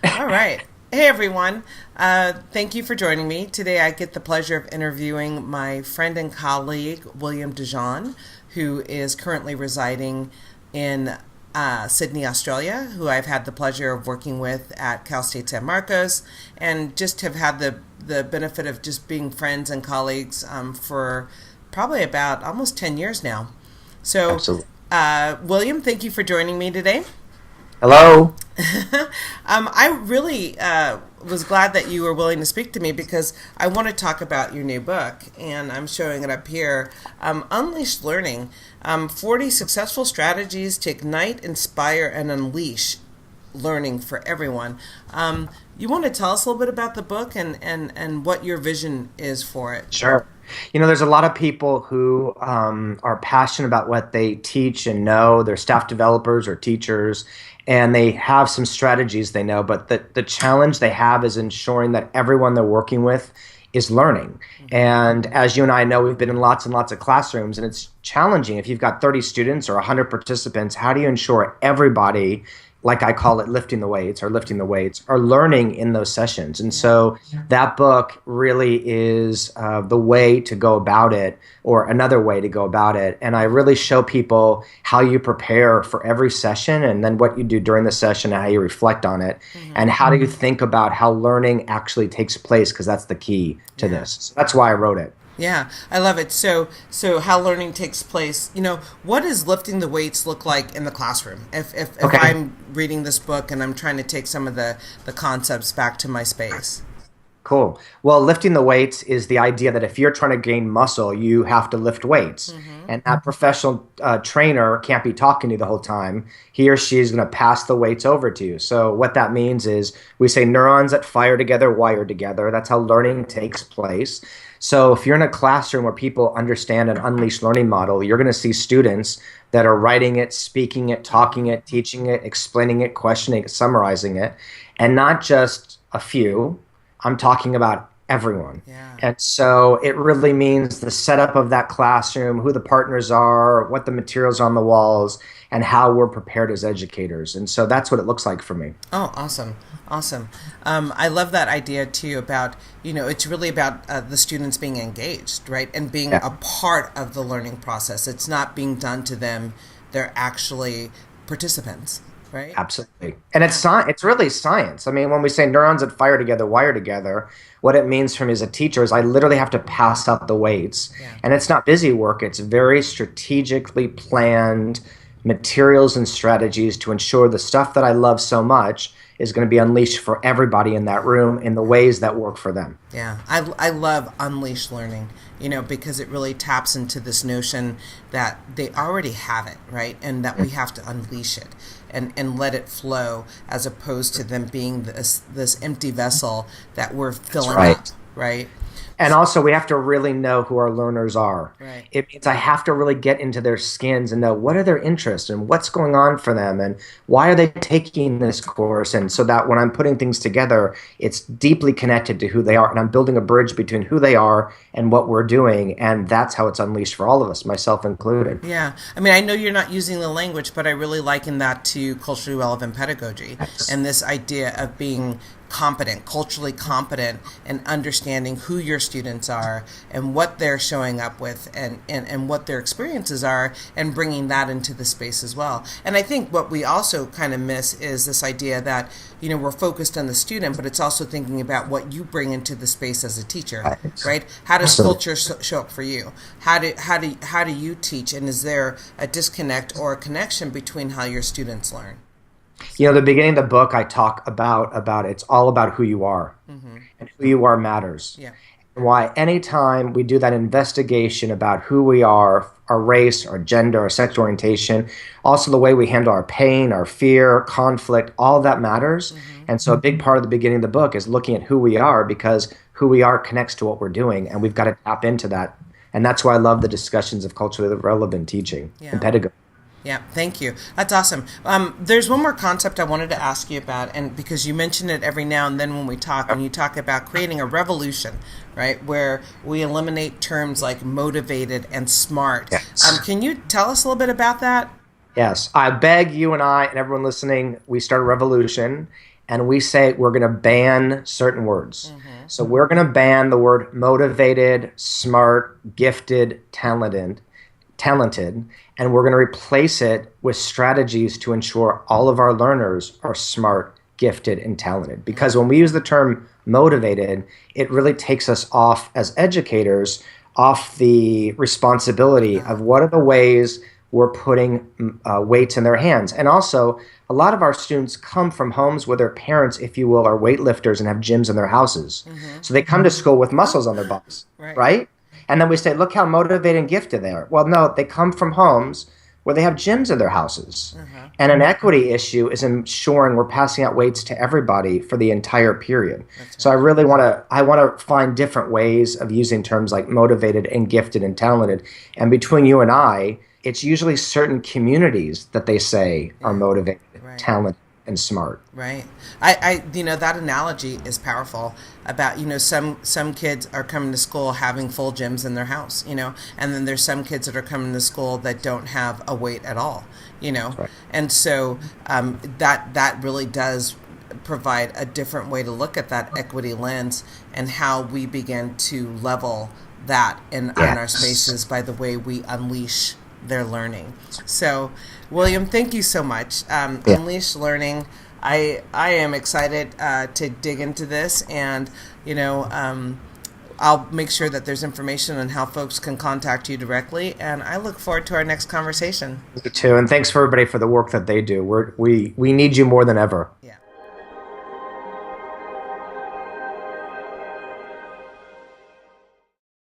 All right. Hey, everyone. Thank you for joining me. Today, I get the pleasure of interviewing my friend and colleague, William DeJean, who is currently residing in Sydney, Australia, who I've had the pleasure of working with at Cal State San Marcos, and just have had the benefit of just being friends and colleagues for probably about almost 10 years now. So, Absolutely. William, thank you for joining me today. Hello. I really was glad that you were willing to speak to me because I want to talk about your new book, and I'm showing it up here. Unleash Learning, 40 Successful Strategies to Ignite, Inspire, and Unleash Learning for Everyone. You want to tell us a little bit about the book and what your vision is for it? Sure. There's a lot of people who are passionate about what they teach and know. They're staff developers or teachers, and they have some strategies they know. But the challenge they have is ensuring that everyone they're working with is learning. And as you and I know, we've been in lots and lots of classrooms, and it's challenging. If you've got 30 students or 100 participants, how do you ensure everybody, like I call it lifting the weights or lifting the weights, are learning in those sessions? And so that book really is the way to go about it, or another way to go about it. And I really show people how you prepare for every session, and then what you do during the session, and how you reflect on it, and how do you think about how learning actually takes place, because that's the key to Yeah. this. So that's why I wrote it. Yeah, I love it. So how learning takes place. What does lifting the weights look like in the classroom? If Okay. I'm reading this book and I'm trying to take some of the concepts back to my space. Cool. Well, lifting the weights is the idea that if you're trying to gain muscle, you have to lift weights. And that professional trainer can't be talking to you the whole time. He or she is going to pass the weights over to you. So what that means is we say neurons that fire together wire together. That's how learning takes place. So if you're in a classroom where people understand an unleashed learning model, you're going to see students that are writing it, speaking it, talking it, teaching it, explaining it, questioning it, summarizing it, and not just a few. I'm talking about everyone. Yeah. And so it really means the setup of that classroom, who the partners are, what the materials are on the walls, and how we're prepared as educators. And so that's what it looks like for me. Oh, awesome. Awesome. I love that idea too about, it's really about the students being engaged, right? And being Yeah. a part of the learning process. It's not being done to them. They're actually participants, right? Absolutely. And Yeah. it's really science. I mean, when we say neurons that fire together, wire together, what it means for me as a teacher is I literally have to pass out the weights. Yeah. And it's not busy work, it's very strategically planned materials and strategies to ensure the stuff that I love so much is going to be unleashed for everybody in that room in the ways that work for them. Yeah, I love Unleash Learning, because it really taps into this notion that they already have it, right? And that we have to unleash it and let it flow as opposed to them being this empty vessel that we're That's filling up, right. right? And also, we have to really know who our learners are. Right. It means I have to really get into their skins and know what are their interests and what's going on for them and why are they taking this course. And so that when I'm putting things together, it's deeply connected to who they are. And I'm building a bridge between who they are and what we're doing. And that's how it's unleashed for all of us, myself included. Yeah. I mean, I know you're not using the language, but I really liken that to culturally relevant pedagogy and this idea of being competent, culturally competent, and understanding who your students are and what they're showing up with and what their experiences are and bringing that into the space as well. And I think what we also kind of miss is this idea that, we're focused on the student, but it's also thinking about what you bring into the space as a teacher, right? How does Absolutely. culture show up for you? How do you teach? And is there a disconnect or a connection between how your students learn? The beginning of the book, I talk about it's all about who you are, and who you are matters. Yeah. And why anytime we do that investigation about who we are, our race, our gender, our sexual orientation, also the way we handle our pain, our fear, conflict, all that matters. And so a big part of the beginning of the book is looking at who we are, because who we are connects to what we're doing, and we've got to tap into that. And that's why I love the discussions of culturally relevant teaching Yeah. and pedagogy. Yeah, thank you. That's awesome. There's one more concept I wanted to ask you about, and because you mention it every now and then when we talk, and you talk about creating a revolution, right, where we eliminate terms like motivated and smart. Yes. Can you tell us a little bit about that? Yes, I beg you and I and everyone listening, we start a revolution, and we say we're going to ban certain words. So we're going to ban the word motivated, smart, gifted, talented, and we're going to replace it with strategies to ensure all of our learners are smart, gifted, and talented. Because when we use the term motivated, it really takes us off as educators off the responsibility of what are the ways we're putting weights in their hands. And also, a lot of our students come from homes where their parents, if you will, are weightlifters and have gyms in their houses. So they come to school with muscles on their bodies, right? And then we say, look how motivated and gifted they are. Well, no, they come from homes where they have gyms in their houses. And an equity issue is ensuring we're passing out weights to everybody for the entire period. So I really want to find different ways of using terms like motivated and gifted and talented. And between you and I, it's usually certain communities that they say are motivated, talented, and smart. Right. I that analogy is powerful about, some kids are coming to school having full gyms in their house, and then there's some kids that are coming to school that don't have a weight at all, Right. And so that really does provide a different way to look at that equity lens and how we begin to level that in our spaces by the way we unleash their learning. So, William, thank you so much. Unleash Learning. I am excited to dig into this, and I'll make sure that there's information on how folks can contact you directly, and I look forward to our next conversation. Me too, and thanks for everybody for the work that they do. We need you more than ever.